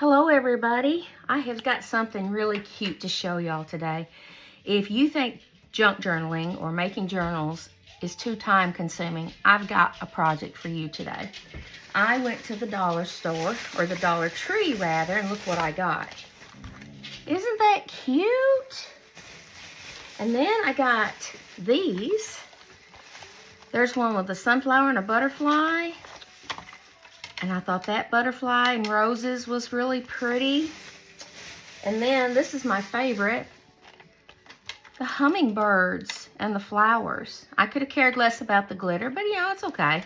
Hello everybody. I have got something really cute to show y'all today. If you think junk journaling or making journals is too time consuming, I've got a project for you today. I went to the dollar store, or the Dollar Tree rather, and look what I got. Isn't that cute? And then I got these. There's one with a sunflower and a butterfly. And I thought that butterfly and roses was really pretty. And then this is my favorite, the hummingbirds and the flowers. I could have cared less about the glitter, but you know, it's okay.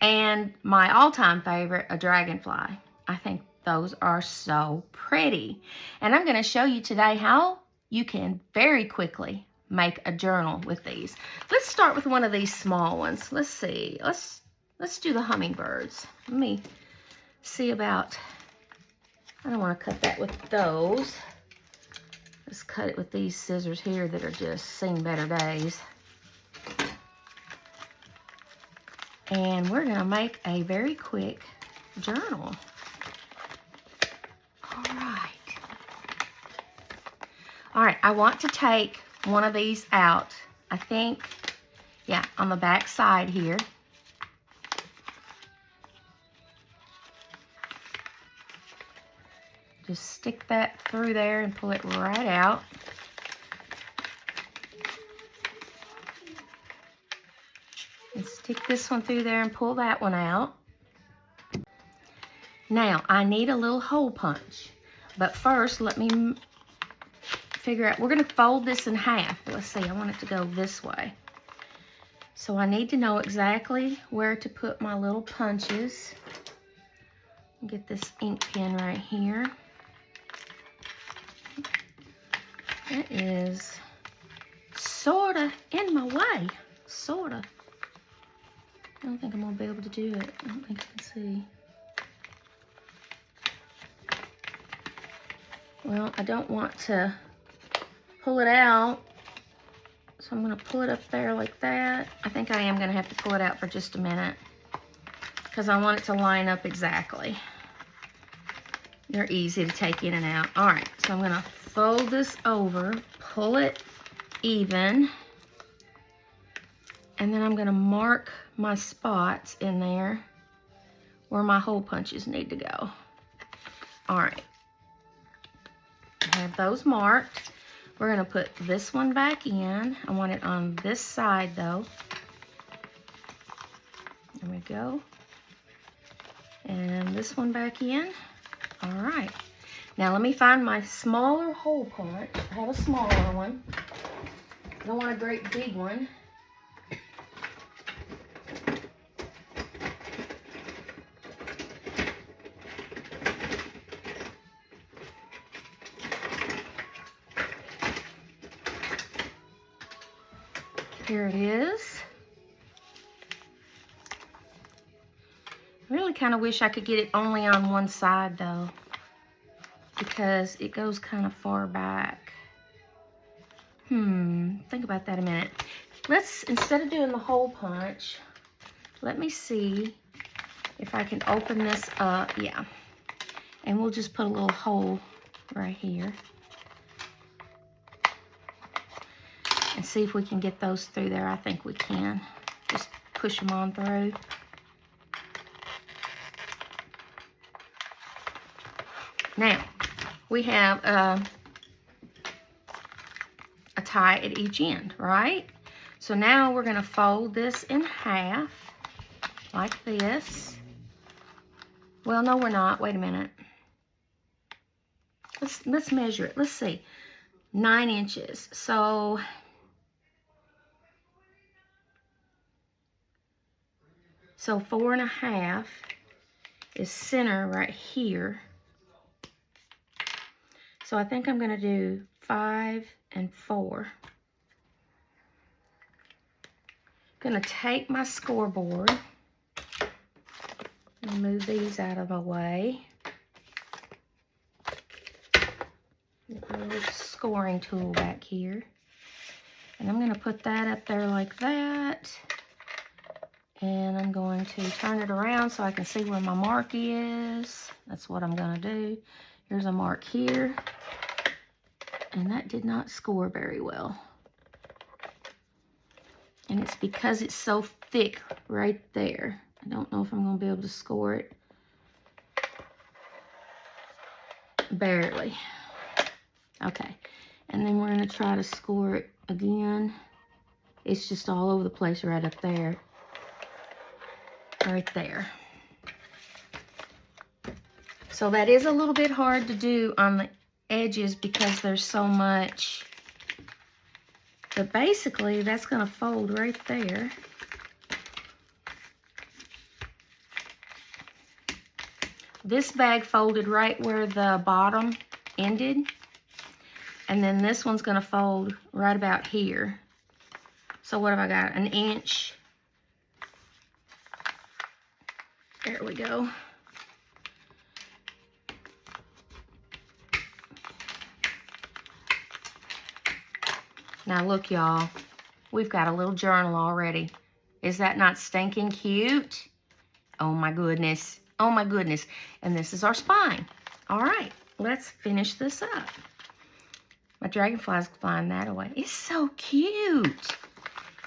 And my all-time favorite, a dragonfly. I think those are so pretty. And I'm gonna show you today how you can very quickly make a journal with these. Let's start with one of these small ones. Let's see, Let's do the hummingbirds. Let me see about, I don't want to cut that with those. Let's cut it with these scissors here that are just seen better days. And we're going to make a very quick journal. All right, I want to take one of these out. I think, yeah, on the back side here. Just stick that through there and pull it right out. And stick this one through there and pull that one out. Now, I need a little hole punch. But first, let me figure out, we're going to fold this in half. Let's see, I want it to go this way. So I need to know exactly where to put my little punches. Get this ink pen right here. That is sorta in my way, sorta. I don't think I'm gonna be able to do it. I don't think I can see. Well, I don't want to pull it out, so I'm gonna pull it up there like that. I think I am gonna have to pull it out for just a minute because I want it to line up exactly. They're easy to take in and out. All right, so I'm gonna fold this over, pull it even, and then I'm gonna mark my spots in there where my hole punches need to go. All right, I have those marked. We're gonna put this one back in. I want it on this side though. There we go. And this one back in. All right. Now let me find my smaller hole punch. I have a smaller one. I don't want a great big one. Here it is. I really kind of wish I could get it only on one side though, because it goes kind of far back. Think about that a minute. Let's, instead of doing the hole punch, let me see if I can open this up. Yeah. And we'll just put a little hole right here. And see if we can get those through there. I think we can. Just push them on through. Now, we have a tie at each end, right? So now we're gonna fold this in half, like this. Well, no, we're not. Wait a minute. Let's measure it. Let's see. 9 inches. So 4.5 is center right here. So I think I'm gonna do 5 and 4. I'm gonna take my scoreboard and move these out of my way. Get my little scoring tool back here. And I'm gonna put that up there like that. And I'm going to turn it around so I can see where my mark is. That's That's what I'm gonna do. Here's a mark here. And that did not score very well. And it's because it's so thick right there. I don't know if I'm gonna be able to score it. Barely. Okay, and then we're gonna try to score it again. It's just all over the place right up there. Right there. So that is a little bit hard to do on the edges because there's so much. But basically, that's gonna fold right there. This bag folded right where the bottom ended. And then this one's gonna fold right about here. So what have I got? An inch. There we go. Now look, y'all, we've got a little journal already. Is that not stinking cute? Oh my goodness. Oh my goodness. And this is our spine. All right, let's finish this up. My dragonfly's flying that away. It's so cute.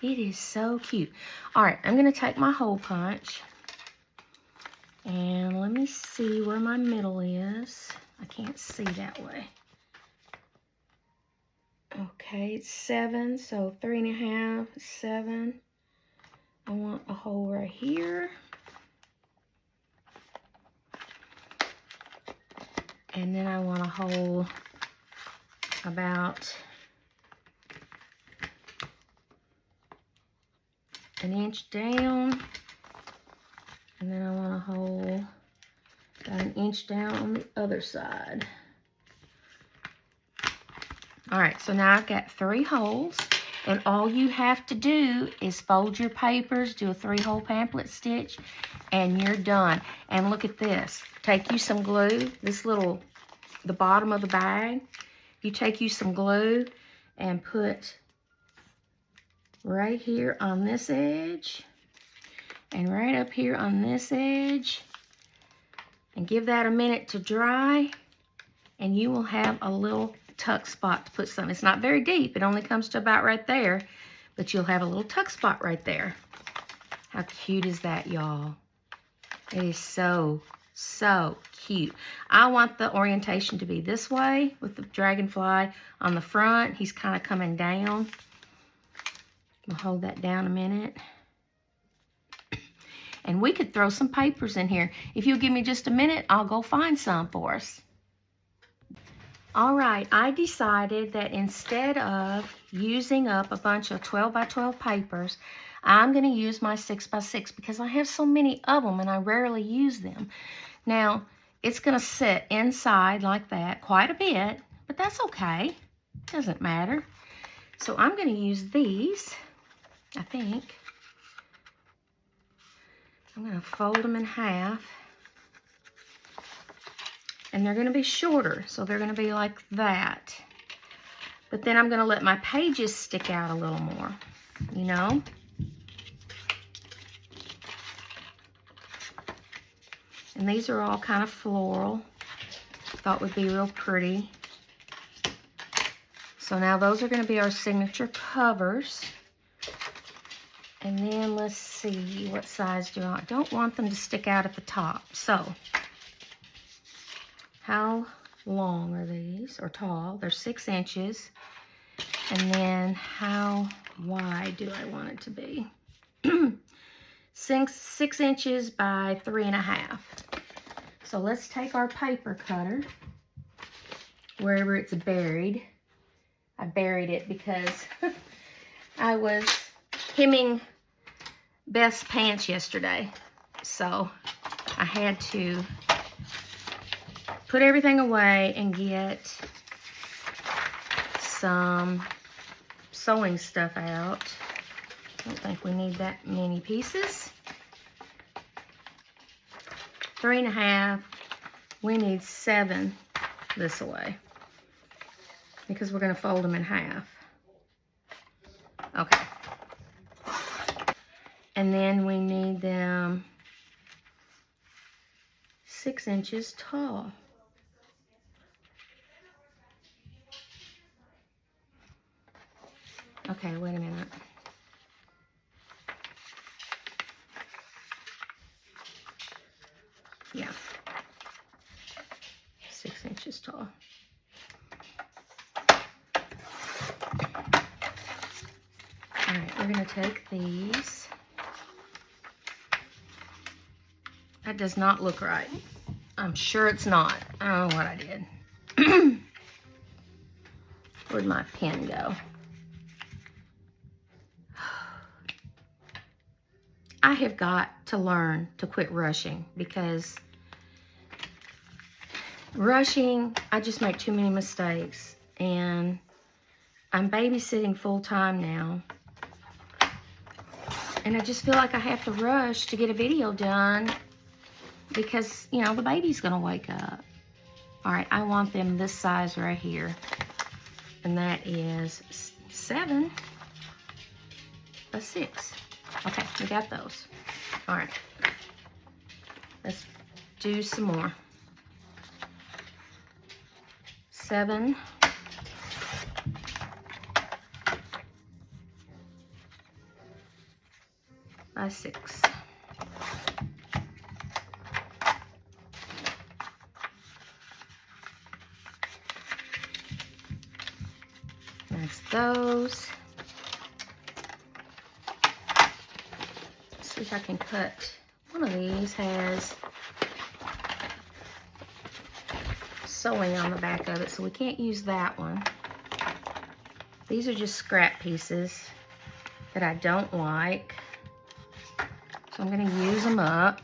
It is so cute. All right, I'm gonna take my hole punch and let me see where my middle is. I can't see that way. Okay, it's 7, so 3.5, 7. I want a hole right here. And then I want a hole about an inch down. And then I want a hole about an inch down on the other side. All right, so now I've got 3 holes, and all you have to do is fold your papers, do a 3-hole pamphlet stitch, and you're done. And look at this. Take you some glue, the bottom of the bag. You take you some glue and put right here on this edge, and right up here on this edge, and give that a minute to dry, and you will have a little tuck spot to put something. It's not very deep. It only comes to about right there, but you'll have a little tuck spot right there. How cute is that, y'all? It is so, so cute. I want the orientation to be this way with the dragonfly on the front. He's kind of coming down. We'll hold that down a minute. And we could throw some papers in here. If you'll give me just a minute, I'll go find some for us. All right, I decided that instead of using up a bunch of 12 by 12 papers, I'm going to use my 6 by 6 because I have so many of them and I rarely use them. Now, it's going to sit inside like that quite a bit, but that's okay. Doesn't matter. So I'm going to use these, I think. I'm going to fold them in half. And they're going to be shorter, so they're going to be like that. But then I'm going to let my pages stick out a little more, you know? And these are all kind of floral. Thought would be real pretty. So now those are going to be our signature covers. And then let's see, what size do I want? I don't want them to stick out at the top. So how long are these, or tall? They're 6 inches. And then how wide do I want it to be? 6 inches by 3.5. So let's take our paper cutter, wherever it's buried. I buried it because I was hemming Beth's pants yesterday. So I had to put everything away and get some sewing stuff out. I don't think we need that many pieces. 3.5. We need 7 this way because we're going to fold them in half. Okay. And then we need them 6 inches tall. Okay, wait a minute. Yeah, 6 inches tall. All right, we're gonna take these. That does not look right. I'm sure it's not. I don't know what I did. Where'd my pen go? I have got to learn to quit rushing, because rushing, I just make too many mistakes. And I'm babysitting full time now. And I just feel like I have to rush to get a video done because, you know, the baby's gonna wake up. All right, I want them this size right here. And that is 7 by 6. Okay, we got those. All right, let's do some more. 7 by 6. That's those. Let's see if I can cut. One of these has sewing on the back of it, so we can't use that one. These are just scrap pieces that I don't like. So I'm going to use them up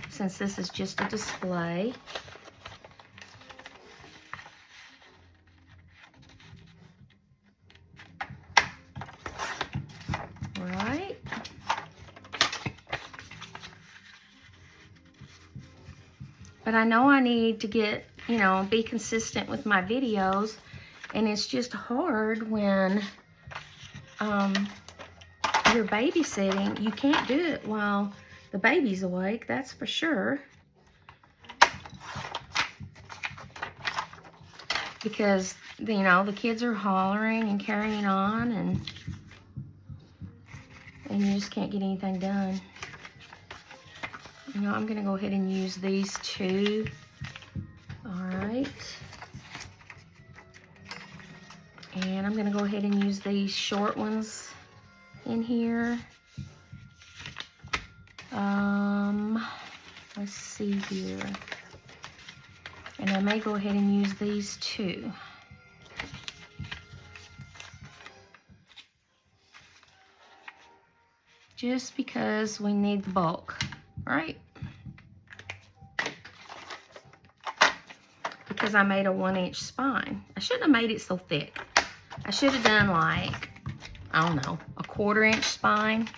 since this is just a display. All right. But I know I need to get, you know, be consistent with my videos, and it's just hard when you're babysitting. You can't do it while the baby's awake, that's for sure. Because, you know, the kids are hollering and carrying on, and you just can't get anything done. You know, I'm going to go ahead and use these two. All right. And I'm going to go ahead and use these short ones in here. Let's see here. And I may go ahead and use these two. Just because we need the bulk, right? Because I made a 1-inch spine. I shouldn't have made it so thick. I should have done like, I don't know, a 1/4-inch spine.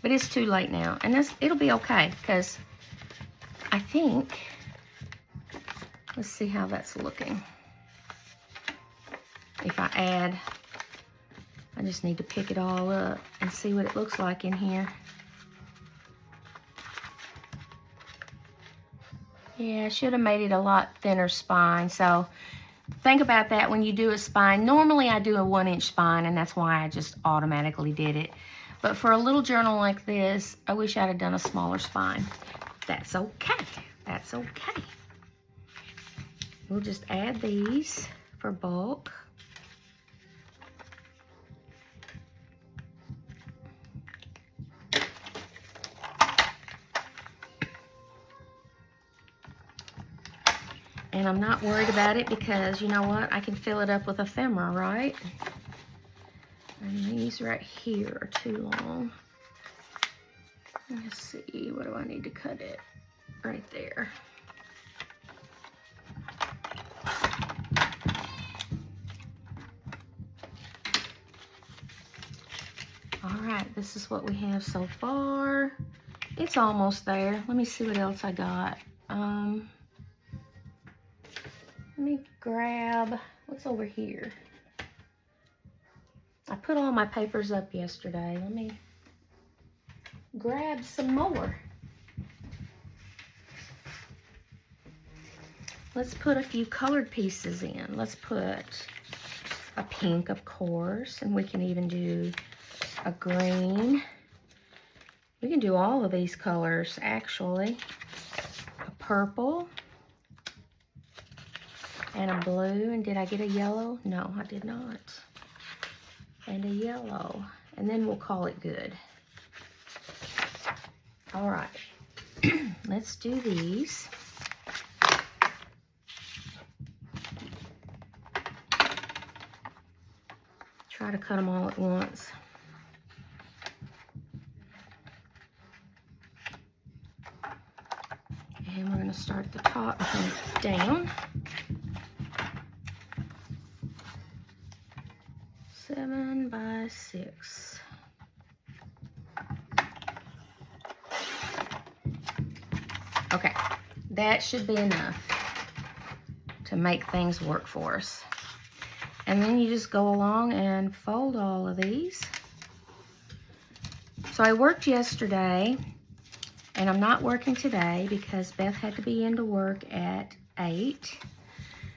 But it's too late now. And it'll be okay, because I think, let's see how that's looking. If I add, I just need to pick it all up and see what it looks like in here. Yeah, I should have made it a lot thinner spine. So think about that when you do a spine. Normally I do a 1-inch spine, and that's why I just automatically did it. But for a little journal like this, I wish I'd have done a smaller spine. That's okay. That's okay. We'll just add these for bulk. And I'm not worried about it because, you know what? I can fill it up with ephemera, right? And these right here are too long. Let's see, what do I need to cut it? Right there. All right, this is what we have so far. It's almost there. Let me see what else I got. Let me grab, what's over here? I put all my papers up yesterday. Let me grab some more. let's put a few colored pieces in. Let's put a pink, of course, and we can even do a green. We can do all of these colors, actually. A purple and a blue. And did I get a yellow? No, I did not. And a yellow. And then we'll call it good. All right. Let's do these. Try to cut them all at once. And we're going to start at the top and come down. 7 by 6. Okay, that should be enough to make things work for us. And then you just go along and fold all of these. So I worked yesterday, and I'm not working today because Beth had to be into work at 8.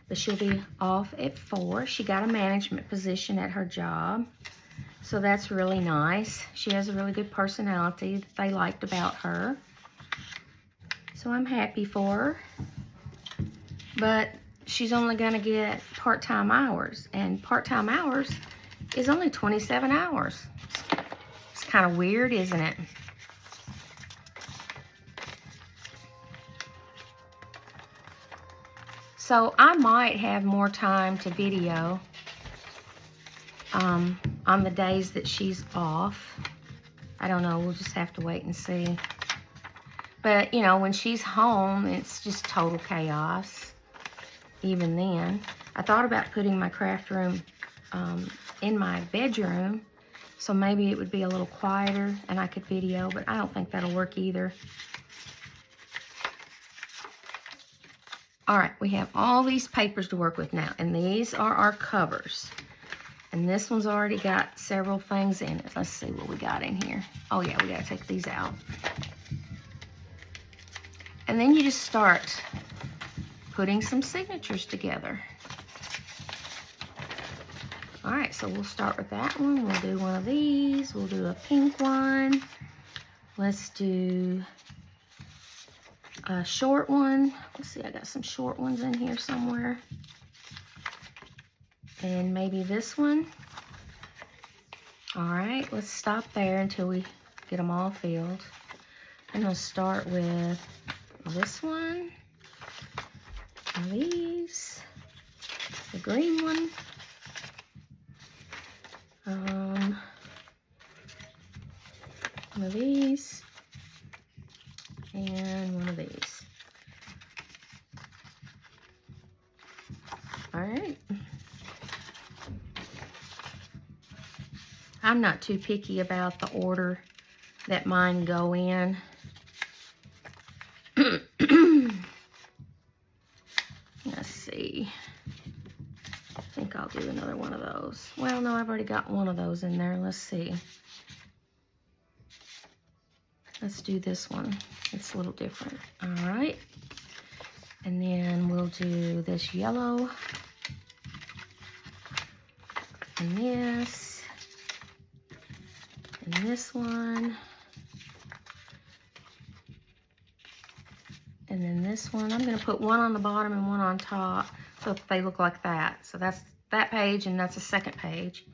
But she'll be off at 4. She got a management position at her job. So that's really nice. She has a really good personality that they liked about her. So I'm happy for her. But she's only going to get part-time hours. And part-time hours is only 27 hours. It's kind of weird, isn't it? So I might have more time to video on the days that she's off. I don't know. We'll just have to wait and see. But, you know, when she's home, it's just total chaos. Even then. I thought about putting my craft room in my bedroom. So maybe it would be a little quieter and I could video. But I don't think that'll work either. All right, we have all these papers to work with now. And these are our covers. And this one's already got several things in it. Let's see what we got in here. Oh yeah, we gotta take these out. And then you just start putting some signatures together. All right, so we'll start with that one. We'll do one of these. We'll do a pink one. Let's do a short one. Let's see, I got some short ones in here somewhere. And maybe this one. All right, let's stop there until we get them all filled. I'm gonna start with this one, and these, the green one, one of these, and one of these. All right. I'm not too picky about the order that mine go in. Let's see. I think I'll do another one of those. Well, no, I've already got one of those in there. Let's see. Let's do this one. It's a little different. All right. And then we'll do this yellow. And this. And this one. And then this one. I'm going to put one on the bottom and one on top so they look like that. So that's that page, and that's the second page.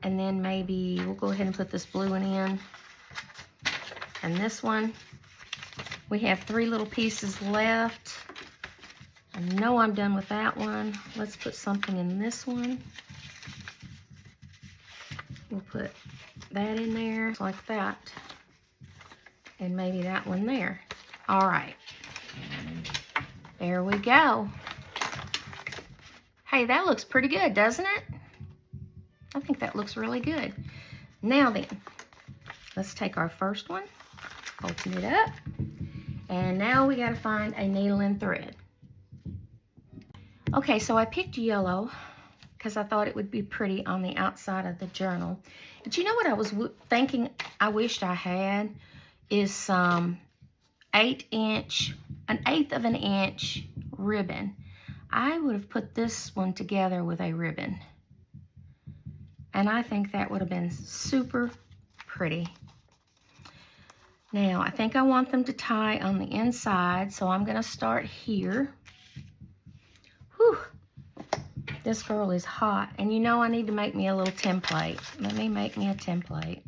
And then maybe we'll go ahead and put this blue one in. And this one. We have 3 little pieces left. I know I'm done with that one. Let's put something in this one. We'll put that in there like that. And maybe that one there. All right. There we go. Hey, that looks pretty good, doesn't it? I think that looks really good. Now then, let's take our first one, open it up, and now we got to find a needle and thread. Okay, so I picked yellow because I thought it would be pretty on the outside of the journal. But you know what I was thinking I wished I had is some 1/8 of an inch ribbon. I would have put this one together with a ribbon. And I think that would have been super pretty. Now, I think I want them to tie on the inside, so I'm gonna start here. Whew, this girl is hot. And you know I need to make me a little template. Let me make me a template.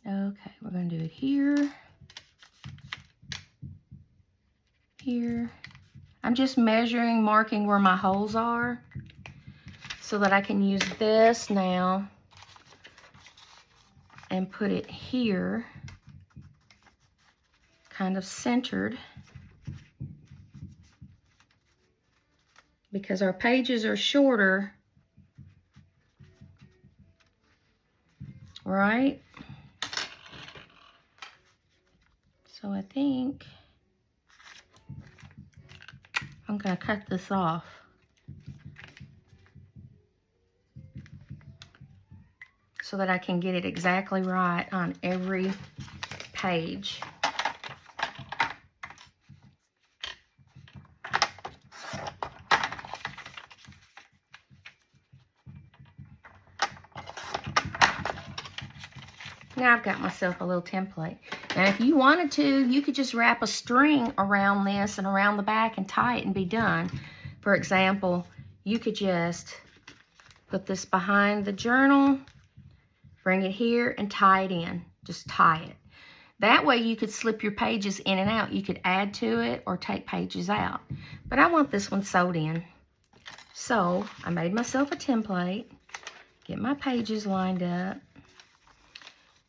Okay, we're gonna do it here, here. I'm just measuring, marking where my holes are so that I can use this now and put it here, kind of centered, because our pages are shorter, right? So I think I'm gonna cut this off. So that I can get it exactly right on every page. Now I've got myself a little template. Now if you wanted to, you could just wrap a string around this and around the back and tie it and be done. For example, you could just put this behind the journal, bring it here and tie it in. Just tie it. That way you could slip your pages in and out. You could add to it or take pages out. But I want this one sewed in. So I made myself a template. Get my pages lined up.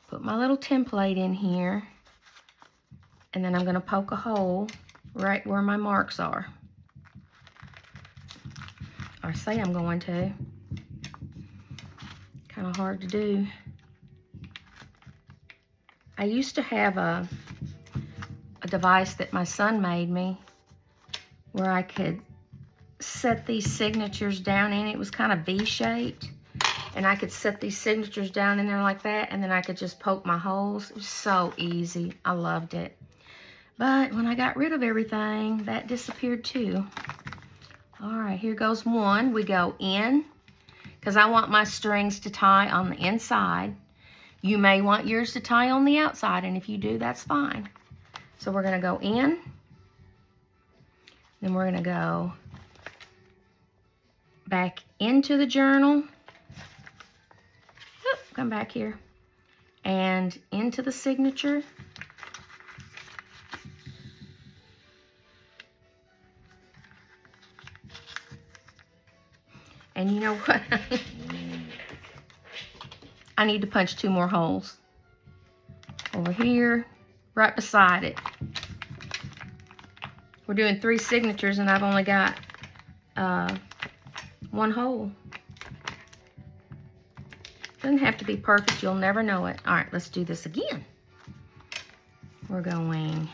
Put my little template in here. And then I'm going to poke a hole right where my marks are. Or say I'm going to. Kind of hard to do. I used to have a device that my son made me where I could set these signatures down in. It was kind of V-shaped. And I could set these signatures down in there like that, and then I could just poke my holes. It was so easy. I loved it. But when I got rid of everything, that disappeared too. All right, here goes one. We go in, because I want my strings to tie on the inside. You may want yours to tie on the outside, and if you do, that's fine. So we're gonna go in, then we're gonna go back into the journal. Come back here and into the signature. And you know what? I need to punch 2 more holes over here, right beside it. We're doing 3 signatures and I've only got 1 hole. Doesn't have to be perfect, you'll never know it. All right, let's do this again. We're going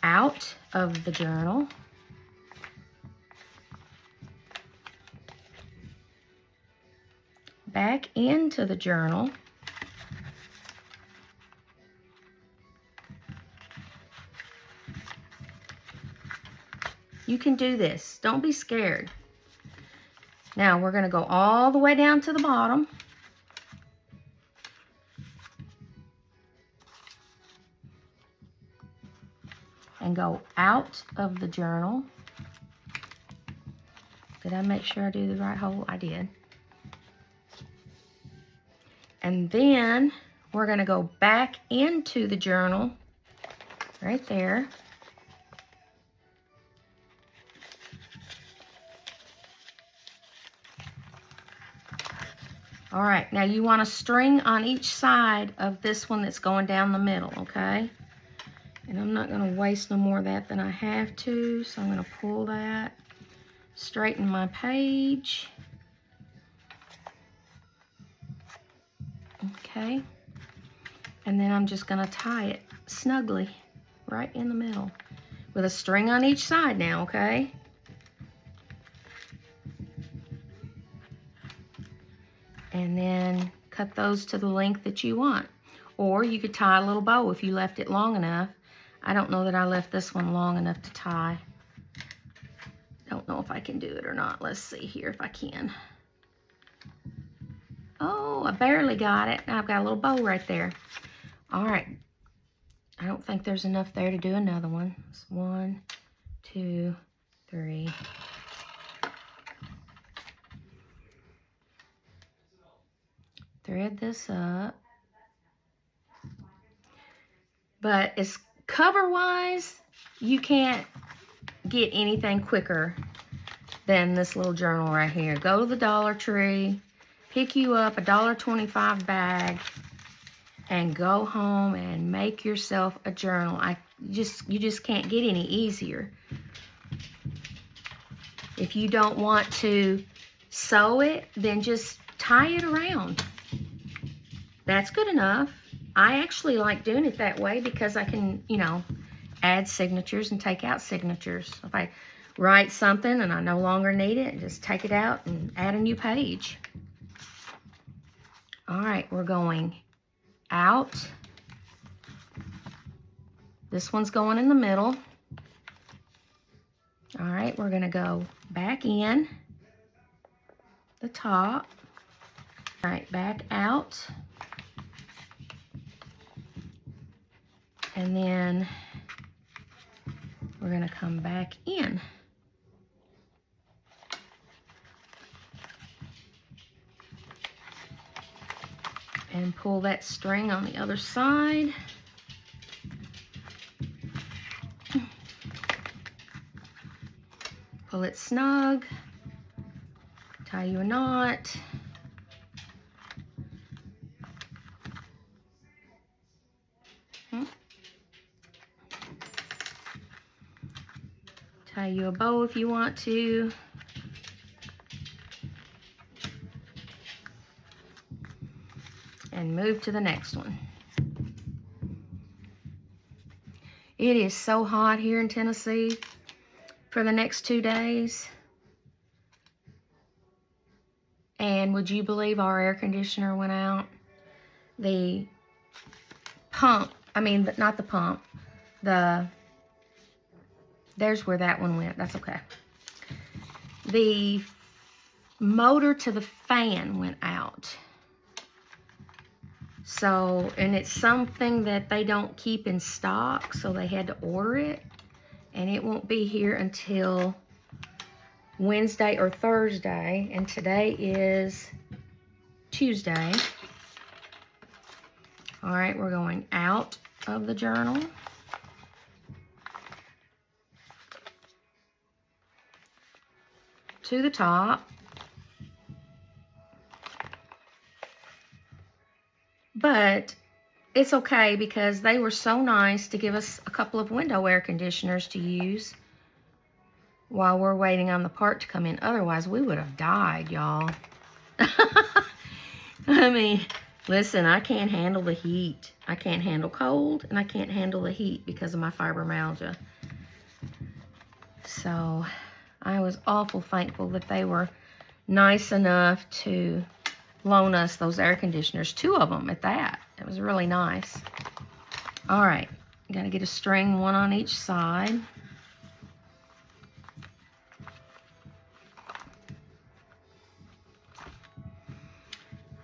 out of the journal. Back into the journal. You can do this. Don't be scared. Now we're going to go all the way down to the bottom. And go out of the journal. Did I make sure I do the right hole? I did. And then we're going to go back into the journal right there. All right, now you want a string on each side of this one that's going down the middle, okay? And I'm not going to waste no more of that than I have to, so I'm going to pull that, straighten my page. Okay, and then I'm just going to tie it snugly right in the middle with a string on each side now, okay? and then cut those to the length that you want. Or you could tie a little bow if you left it long enough. I don't know that I left this one long enough to tie. Don't know if I can do it or not. Let's see here if I can. Oh, I barely got it. Now I've got a little bow right there. All right. I don't think there's enough there to do another one. It's 1, 2, 3. Thread this up. But as cover-wise, you can't get anything quicker than this little journal right here. Go to the Dollar Tree, pick you up a $1.25 bag, and go home and make yourself a journal. You just can't get any easier. If you don't want to sew it, then just tie it around. That's good enough. I actually like doing it that way because I can, you know, add signatures and take out signatures. If I write something and I no longer need it, just take it out and add a new page. All right, we're going out. This one's going in the middle. All right, we're gonna go back in the top. All right, back out. And then we're gonna come back in. And pull that string on the other side. Pull it snug. Tie you a knot. Tie you a bow if you want to. And move to the next one. It is so hot here in Tennessee for the next 2 days. And would you believe our air conditioner went out? The pump, not the pump, there's where that one went. That's okay. The motor to the fan went out. So, and it's something that they don't keep in stock, so they had to order it. And it won't be here until Wednesday or Thursday. And today is Tuesday. All right, we're going out of the journal. To the top. But it's okay because they were so nice to give us a couple of window air conditioners to use while we're waiting on the part to come in. Otherwise, we would have died, y'all. I mean, listen, I can't handle the heat. I can't handle cold, and I can't handle the heat because of my fibromyalgia. So I was awful thankful that they were nice enough to loan us those air conditioners, 2 of them at that. It was really nice. All right, got to get a string, 1 on each side.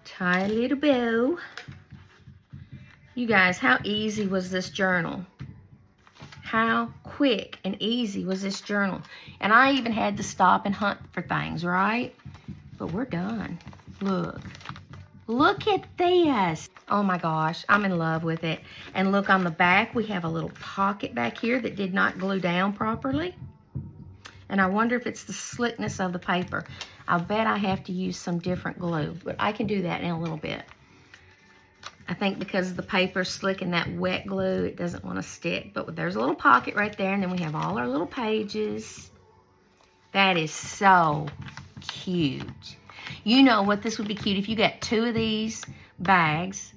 Tie a little bow. You guys, how easy was this journal? How quick and easy was this journal? And I even had to stop and hunt for things, right? But we're done. Look. Look at this. Oh my gosh, I'm in love with it. And look on the back, we have a little pocket back here that did not glue down properly. And I wonder if it's the slickness of the paper. I'll bet I have to use some different glue, but I can do that in a little bit. I think because the paper's slick and that wet glue, it doesn't want to stick. But there's a little pocket right there, and then we have all our little pages. That is so cute. You know what, this would be cute if you got 2 of these bags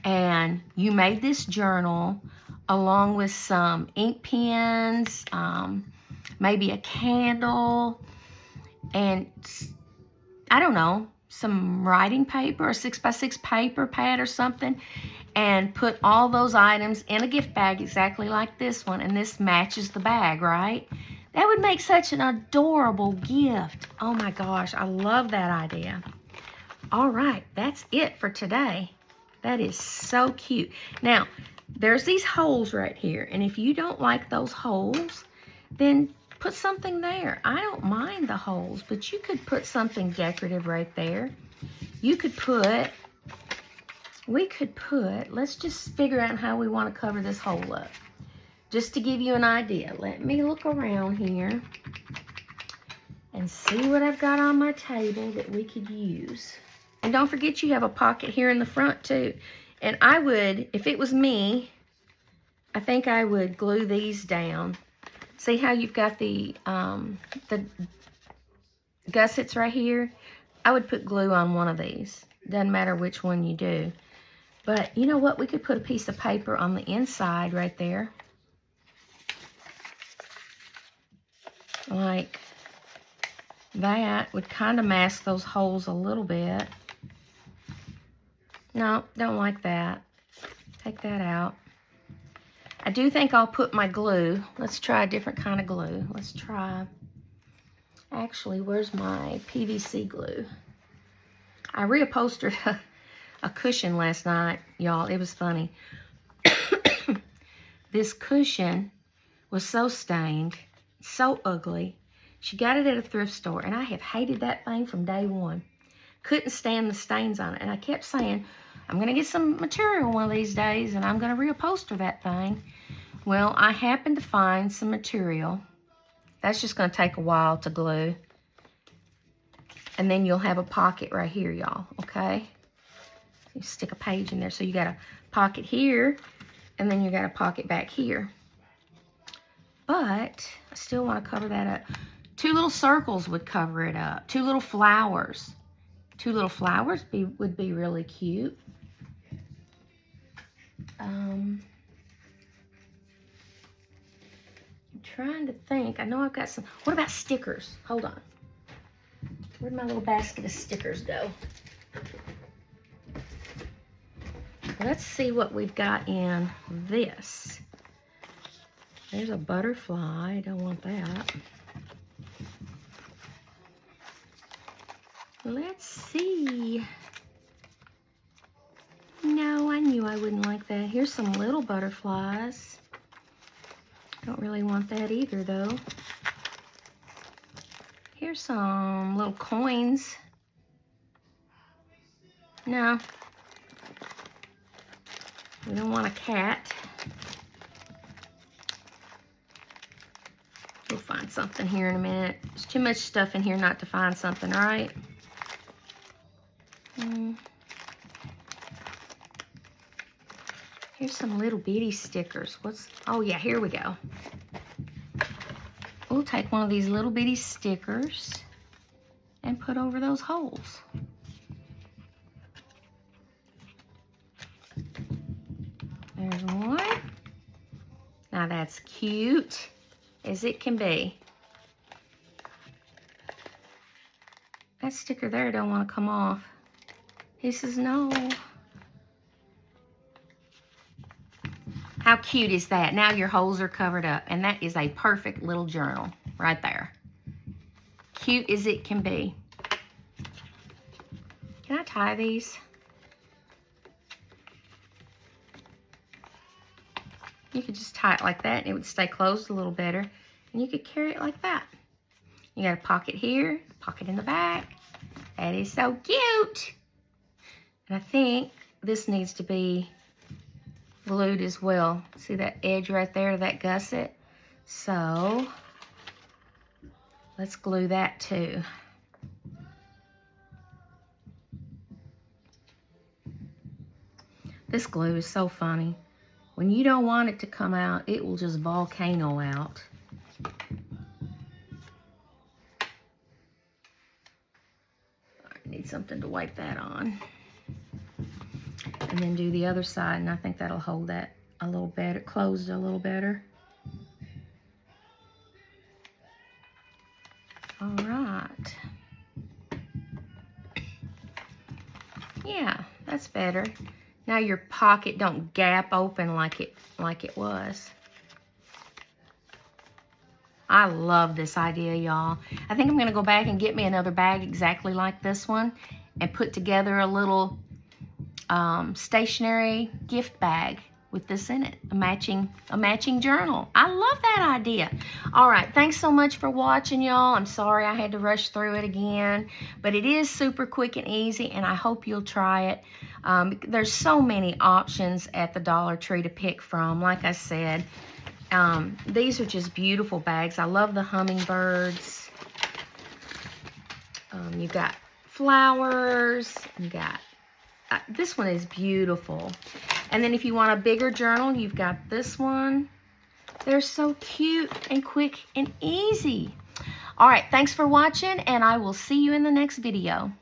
and you made this journal along with some ink pens, maybe a candle, and I don't know, some writing paper, a 6x6 paper pad or something, and put all those items in a gift bag exactly like this one, and this matches the bag, right? That would make such an adorable gift. Oh my gosh, I love that idea. All right, that's it for today. That is so cute. Now, there's these holes right here, and if you don't like those holes, then put something there. I don't mind the holes, but you could put something decorative right there. You could put, let's just figure out how we want to cover this hole up. Just to give you an idea, let me look around here and see what I've got on my table that we could use. And don't forget you have a pocket here in the front too. And I would, if it was me, I think I would glue these down. See how you've got the gussets right here? I would put glue on one of these. Doesn't matter which one you do. But you know what? We could put a piece of paper on the inside right there. Like that would kind of mask those holes a little bit. No, don't like that. Take that out. I do think I'll put my glue. Let's try a different kind of glue. Let's try, actually, where's my PVC glue? I reupholstered a cushion last night, y'all. It was funny. This cushion was so stained, so ugly. She got it at a thrift store, and I have hated that thing from day one. Couldn't stand the stains on it, and I kept saying, I'm going to get some material one of these days, and I'm going to reupholster that thing. Well, I happened to find some material. That's just going to take a while to glue. And then you'll have a pocket right here, y'all, okay? You stick a page in there. So you got a pocket here, and then you got a pocket back here. But I still want to cover that up. 2 little circles would cover it up. 2 little flowers. 2 little flowers would be really cute. I'm trying to think. I know I've got some. What about stickers? Hold on. Where'd my little basket of stickers go? Let's see what we've got in this. There's a butterfly. I don't want that. Let's see. No, I knew I wouldn't like that. Here's some little butterflies. Don't really want that either, though. Here's some little coins. No. We don't want a cat. We'll find something here in a minute. There's too much stuff in here not to find something, right? Here's some little bitty stickers. Oh yeah, here we go. We'll take one of these little bitty stickers and put over those holes. There's one. Now that's cute as it can be. That sticker there don't want to come off. He says no. How cute is that? Now your holes are covered up, and that is a perfect little journal right there. Cute as it can be. Can I tie these? You could just tie it like that, and it would stay closed a little better, and you could carry it like that. You got a pocket here, a pocket in the back. That is so cute. And I think this needs to be glued as well. See that edge right there, that gusset? So let's glue that too. This glue is so funny. When you don't want it to come out, it will just volcano out. I need something to wipe that on. And then do the other side, and I think that'll hold that a little better, closed a little better. All right. Yeah, that's better. Now your pocket don't gap open like it was. I love this idea, y'all. I think I'm going to go back and get me another bag exactly like this one and put together a little stationery gift bag with this in it, a matching journal. I love that idea. All right, thanks so much for watching, y'all. I'm sorry I had to rush through it again, but it is super quick and easy, and I hope you'll try it. There's so many options at the Dollar Tree to pick from. Like I said, these are just beautiful bags. I love the hummingbirds. You got flowers. You got this one is beautiful. And then if you want a bigger journal, you've got this one. They're so cute and quick and easy. All right, thanks for watching, and I will see you in the next video.